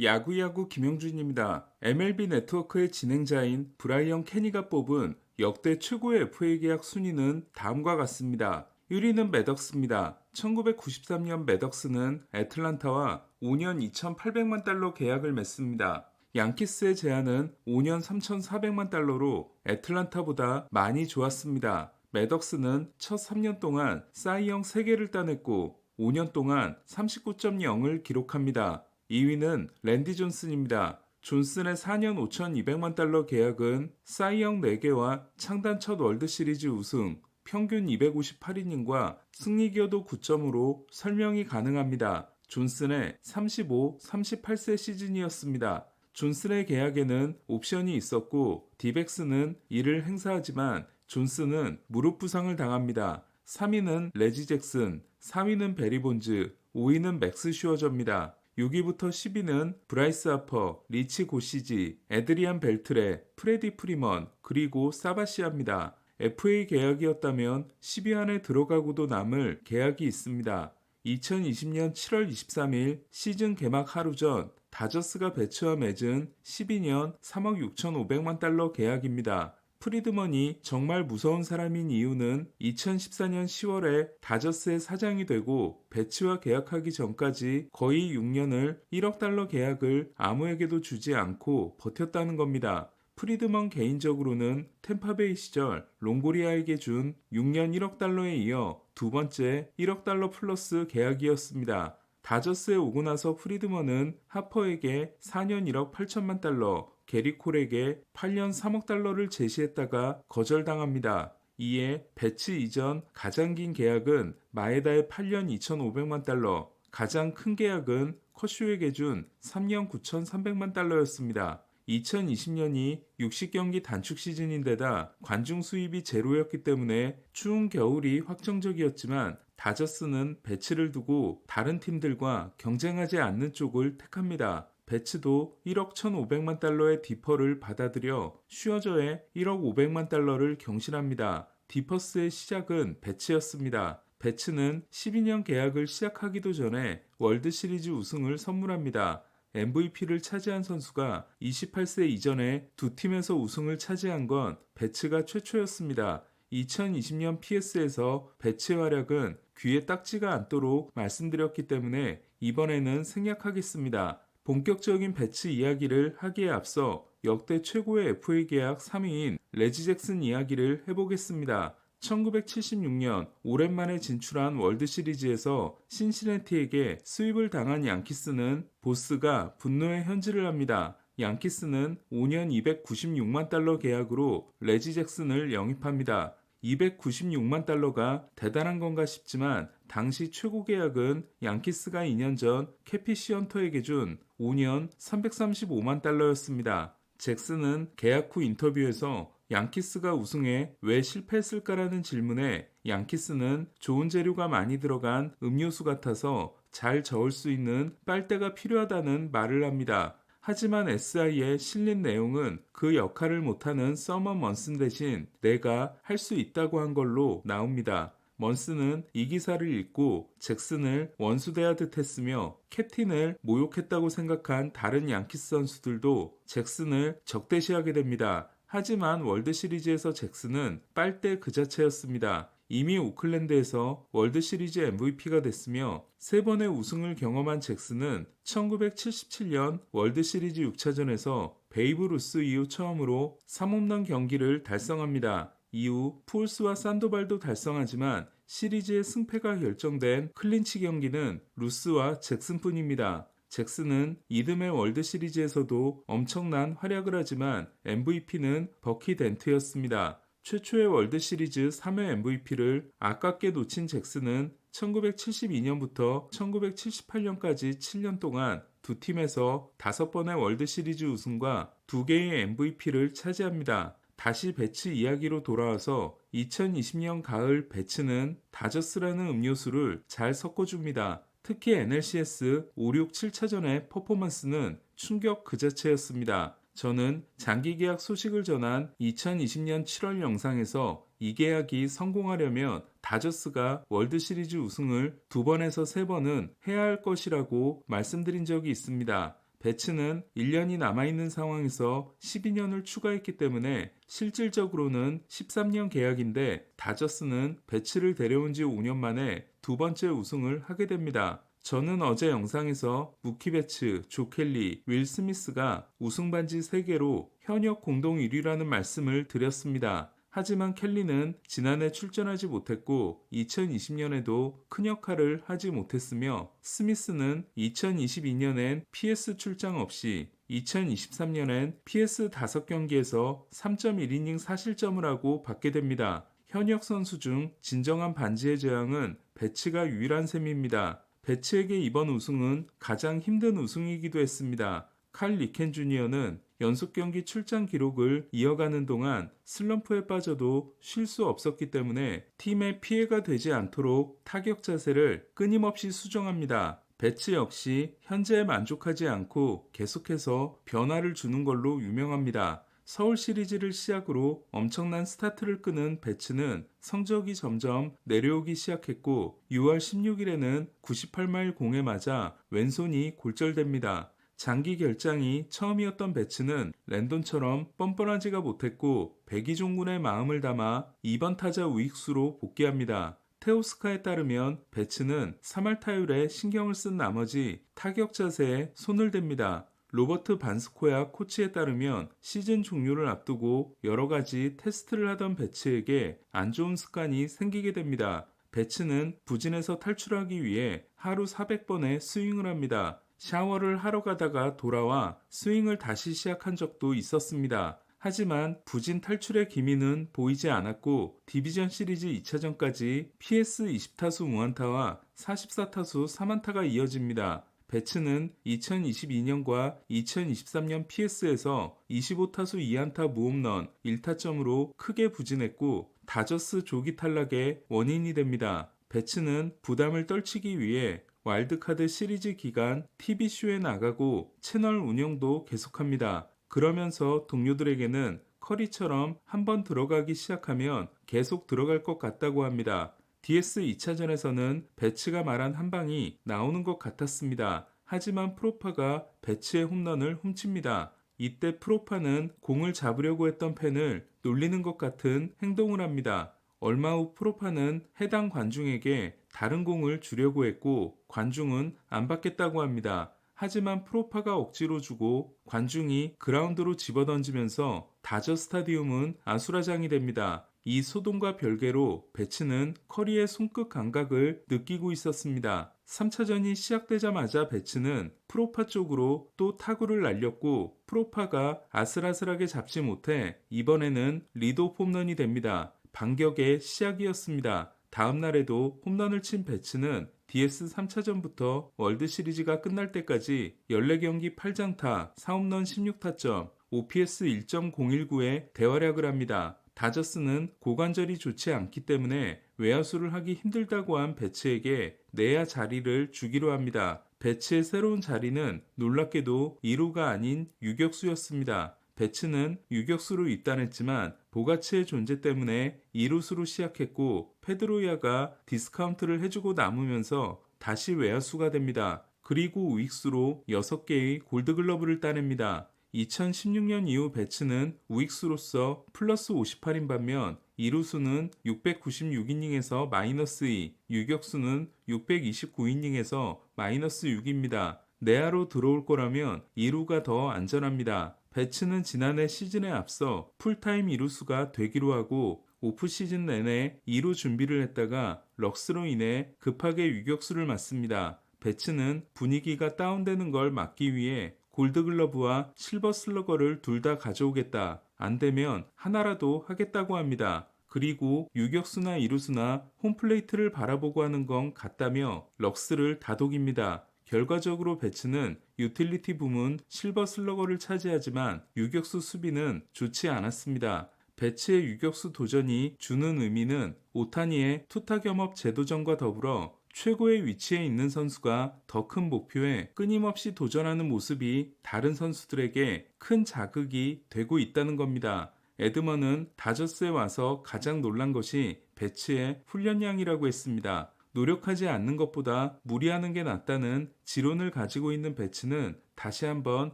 야구야구 김영준입니다. MLB 네트워크의 진행자인 브라이언 케니가 뽑은 역대 최고의 FA 계약 순위는 다음과 같습니다. 1위는 매덕스입니다. 1993년 매덕스는 애틀란타와 5년 2,800만 달러 계약을 맺습니다. 양키스의 제안은 5년 3,400만 달러로 애틀란타보다 많이 좋았습니다. 매덕스는 첫 3년 동안 사이영 3개를 따냈고 5년 동안 39.0을 기록합니다. 2위는 랜디 존슨입니다. 존슨의 4년 5,200만 달러 계약은 사이영 4개와 창단 첫 월드시리즈 우승, 평균 258이닝과 승리 기여도 9점으로 설명이 가능합니다. 존슨의 35, 38세 시즌이었습니다. 존슨의 계약에는 옵션이 있었고 디백스는 이를 행사하지만 존슨은 무릎 부상을 당합니다. 3위는 레지 잭슨, 4위는 베리 본즈, 5위는 맥스 슈어저입니다. 6위부터 10위는 브라이스 하퍼, 리치 고시지, 에드리안 벨트레, 프레디 프리먼, 그리고 사바시아입니다. FA 계약이었다면 10위 안에 들어가고도 남을 계약이 있습니다. 2020년 7월 23일 시즌 개막 하루 전 다저스가 배츠와 맺은 12년 3억 6,500만 달러 계약입니다. 프리드먼이 정말 무서운 사람인 이유는 2014년 10월에 다저스의 사장이 되고 배츠와 계약하기 전까지 거의 6년을 1억 달러 계약을 아무에게도 주지 않고 버텼다는 겁니다. 프리드먼 개인적으로는 템파베이 시절 롱고리아에게 준 6년 1억 달러에 이어 두 번째 1억 달러 플러스 계약이었습니다. 다저스에 오고 나서 프리드먼은 하퍼에게 4년 1억 8천만 달러, 게리 콜에게 8년 3억 달러를 제시했다가 거절당합니다. 이에 배츠 이전 가장 긴 계약은 마에다의 8년 2,500만 달러, 가장 큰 계약은 커쇼에게 준 3년 9,300만 달러였습니다. 2020년이 60경기 단축 시즌인데다 관중 수입이 제로였기 때문에 추운 겨울이 확정적이었지만 다저스는 배츠를 두고 다른 팀들과 경쟁하지 않는 쪽을 택합니다. 배츠도 1억 1,500만 달러의 디퍼를 받아들여 슈어저의 1억 500만 달러를 경신합니다. 디퍼스의 시작은 배츠였습니다. 배츠는 12년 계약을 시작하기도 전에 월드시리즈 우승을 선물합니다. MVP를 차지한 선수가 28세 이전에 두 팀에서 우승을 차지한 건 배츠가 최초였습니다. 2020년 PS에서 배츠의 활약은 귀에 딱지가 않도록 말씀드렸기 때문에 이번에는 생략하겠습니다. 본격적인 배츠 이야기를 하기에 앞서 역대 최고의 FA 계약 3위인 레지 잭슨 이야기를 해보겠습니다. 1976년 오랜만에 진출한 월드시리즈에서 신시내티에게 스윕을 당한 양키스는 보스가 분노의 현질을 합니다. 양키스는 5년 296만 달러 계약으로 레지 잭슨을 영입합니다. 296만 달러가 대단한 건가 싶지만 당시 최고 계약은 양키스가 2년 전 캐피 시언터에게 준 5년 335만 달러였습니다. 잭슨은 계약 후 인터뷰에서 양키스가 우승에 왜 실패했을까라는 질문에 양키스는 좋은 재료가 많이 들어간 음료수 같아서 잘 저을 수 있는 빨대가 필요하다는 말을 합니다. 하지만 SI에 실린 내용은 그 역할을 못하는 서먼 먼슨 대신 내가 할 수 있다고 한 걸로 나옵니다. 먼슨은 이 기사를 읽고 잭슨을 원수대하듯 했으며 캡틴을 모욕했다고 생각한 다른 양키스 선수들도 잭슨을 적대시하게 됩니다. 하지만 월드시리즈에서 잭슨은 빨대 그 자체였습니다. 이미 오클랜드에서 월드시리즈 MVP가 됐으며 3번의 우승을 경험한 잭슨은 1977년 월드시리즈 6차전에서 베이브 루스 이후 처음으로 3홈런 경기를 달성합니다. 이후 푸올스와 산도발도 달성하지만 시리즈의 승패가 결정된 클린치 경기는 루스와 잭슨뿐입니다. 잭슨은 이듬해 월드시리즈에서도 엄청난 활약을 하지만 MVP는 버키 덴트였습니다. 최초의 월드시리즈 3회 MVP를 아깝게 놓친 잭슨은 1972년부터 1978년까지 7년 동안 두 팀에서 5번의 월드시리즈 우승과 2개의 MVP를 차지합니다. 다시 배츠 이야기로 돌아와서 2020년 가을 배츠는 다저스라는 음료수를 잘 섞어줍니다. 특히 NLCS 5, 6, 7차전의 퍼포먼스는 충격 그 자체였습니다. 저는 장기 계약 소식을 전한 2020년 7월 영상에서 이 계약이 성공하려면 다저스가 월드시리즈 우승을 2번에서 3번은 해야 할 것이라고 말씀드린 적이 있습니다. 배츠는 1년이 남아있는 상황에서 12년을 추가했기 때문에 실질적으로는 13년 계약인데 다저스는 배츠를 데려온 지 5년 만에 두 번째 우승을 하게 됩니다. 저는 어제 영상에서 무키 배츠, 조 켈리, 윌 스미스가 우승 반지 3개로 현역 공동 1위라는 말씀을 드렸습니다. 하지만 켈리는 지난해 출전하지 못했고 2020년에도 큰 역할을 하지 못했으며 스미스는 2022년엔 PS 출장 없이 2023년엔 PS 5경기에서 3.1이닝 4실점을 하고 받게 됩니다. 현역 선수 중 진정한 반지의 제왕은 배츠가 유일한 셈입니다. 배츠에게 이번 우승은 가장 힘든 우승이기도 했습니다. 칼 리켄 주니어는 연속 경기 출장 기록을 이어가는 동안 슬럼프에 빠져도 쉴 수 없었기 때문에 팀에 피해가 되지 않도록 타격 자세를 끊임없이 수정합니다. 배츠 역시 현재에 만족하지 않고 계속해서 변화를 주는 걸로 유명합니다. 서울 시리즈를 시작으로 엄청난 스타트를 끄는 배츠는 성적이 점점 내려오기 시작했고 6월 16일에는 98마일 공에 맞아 왼손이 골절됩니다. 장기 결장이 처음이었던 배츠는 랜돈처럼 뻔뻔하지가 못했고 백이종군의 마음을 담아 2번 타자 우익수로 복귀합니다. 테오스카에 따르면 배츠는 3할 타율에 신경을 쓴 나머지 타격 자세에 손을 댑니다. 로버트 반스코야 코치에 따르면 시즌 종료를 앞두고 여러 가지 테스트를 하던 배츠에게 안 좋은 습관이 생기게 됩니다. 배츠는 부진에서 탈출하기 위해 하루 400번의 스윙을 합니다. 샤워를 하러 가다가 돌아와 스윙을 다시 시작한 적도 있었습니다. 하지만 부진 탈출의 기미는 보이지 않았고 디비전 시리즈 2차전까지 PS 20타수 무안타와 44타수 3안타가 이어집니다. 배츠는 2022년과 2023년 PS에서 25타수 2안타 무홈런 1타점으로 크게 부진했고 다저스 조기 탈락의 원인이 됩니다. 배츠는 부담을 떨치기 위해 와일드카드 시리즈 기간 TV쇼에 나가고 채널 운영도 계속합니다. 그러면서 동료들에게는 커리처럼 한번 들어가기 시작하면 계속 들어갈 것 같다고 합니다. DS 2차전에서는 배츠가 말한 한 방이 나오는 것 같았습니다. 하지만 프로파가 배츠의 홈런을 훔칩니다. 이때 프로파는 공을 잡으려고 했던 팬을 놀리는 것 같은 행동을 합니다. 얼마 후 프로파는 해당 관중에게 다른 공을 주려고 했고 관중은 안 받겠다고 합니다. 하지만 프로파가 억지로 주고 관중이 그라운드로 집어던지면서 다저 스타디움은 아수라장이 됩니다. 이 소동과 별개로 배츠는 커리의 손끝 감각을 느끼고 있었습니다. 3차전이 시작되자마자 배츠는 프로파 쪽으로 또 타구를 날렸고 프로파가 아슬아슬하게 잡지 못해 이번에는 리드오프 홈런이 됩니다. 반격의 시작이었습니다. 다음 날에도 홈런을 친 배츠는 DS 3차전부터 월드시리즈가 끝날 때까지 14경기 8장타, 4홈런 16타점, OPS 1.019의 대활약을 합니다. 다저스는 고관절이 좋지 않기 때문에 외야수를 하기 힘들다고 한 배츠에게 내야 자리를 주기로 합니다. 배츠의 새로운 자리는 놀랍게도 2루가 아닌 유격수였습니다. 배츠는 유격수로 입단했지만 보가치의 존재 때문에 2루수로 시작했고 페드로야가 디스카운트를 해주고 남으면서 다시 외야수가 됩니다. 그리고 우익수로 6개의 골드글러브를 따냅니다. 2016년 이후 배츠는 우익수로서 플러스 58인 반면 2루수는 696이닝에서 마이너스 2, 유격수는 629이닝에서 마이너스 6입니다. 내야로 들어올 거라면 2루가 더 안전합니다. 배츠는 지난해 시즌에 앞서 풀타임 2루수가 되기로 하고 오프 시즌 내내 2루 준비를 했다가 럭스로 인해 급하게 유격수를 맞습니다. 배츠는 분위기가 다운되는 걸 막기 위해 골드글러브와 실버 슬러거를 둘 다 가져오겠다. 안 되면 하나라도 하겠다고 합니다. 그리고 유격수나 이루수나 홈플레이트를 바라보고 하는 건 같다며 럭스를 다독입니다. 결과적으로 배츠는 유틸리티 부문 실버 슬러거를 차지하지만 유격수 수비는 좋지 않았습니다. 배츠의 유격수 도전이 주는 의미는 오타니의 투타 겸업 제도전과 더불어 최고의 위치에 있는 선수가 더 큰 목표에 끊임없이 도전하는 모습이 다른 선수들에게 큰 자극이 되고 있다는 겁니다. 에드먼은 다저스에 와서 가장 놀란 것이 배츠의 훈련량이라고 했습니다. 노력하지 않는 것보다 무리하는 게 낫다는 지론을 가지고 있는 배츠는 다시 한번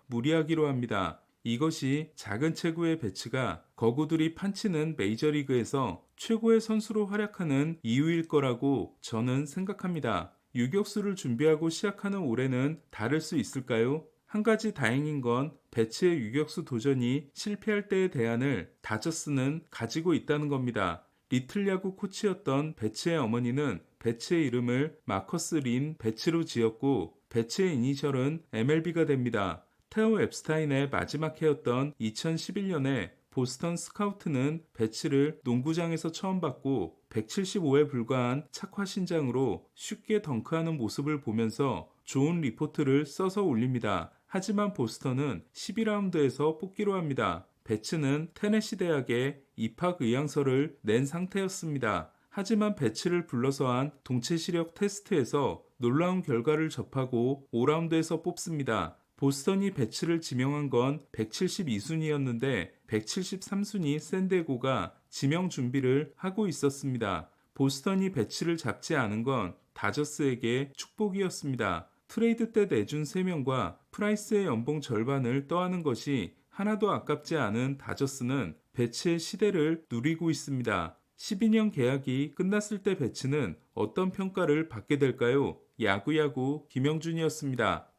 무리하기로 합니다. 이것이 작은 체구의 배츠가 거구들이 판치는 메이저리그에서 최고의 선수로 활약하는 이유일 거라고 저는 생각합니다. 유격수를 준비하고 시작하는 올해는 다를 수 있을까요? 한 가지 다행인 건 배츠의 유격수 도전이 실패할 때의 대안을 다저스는 가지고 있다는 겁니다. 리틀 야구 코치였던 배츠의 어머니는 배츠의 이름을 마커스 린 배츠로 지었고 배츠의 이니셜은 MLB가 됩니다. 테오 앱스타인의 마지막 해였던 2011년에 보스턴 스카우트는 배츠를 농구장에서 처음 봤고 175에 불과한 착화 신장으로 쉽게 덩크하는 모습을 보면서 좋은 리포트를 써서 올립니다. 하지만 보스턴은 12라운드에서 뽑기로 합니다. 배츠는 테네시 대학에 입학 의향서를 낸 상태였습니다. 하지만 배츠를 불러서 한 동체 시력 테스트에서 놀라운 결과를 접하고 5라운드에서 뽑습니다. 보스턴이 배츠를 지명한 건 172순위였는데 173순위 샌디에고가 지명 준비를 하고 있었습니다. 보스턴이 배츠를 잡지 않은 건 다저스에게 축복이었습니다. 트레이드 때 내준 3명과 프라이스의 연봉 절반을 떠안은 것이 하나도 아깝지 않은 다저스는 배츠의 시대를 누리고 있습니다. 12년 계약이 끝났을 때 배츠는 어떤 평가를 받게 될까요? 야구야구 김영준이었습니다.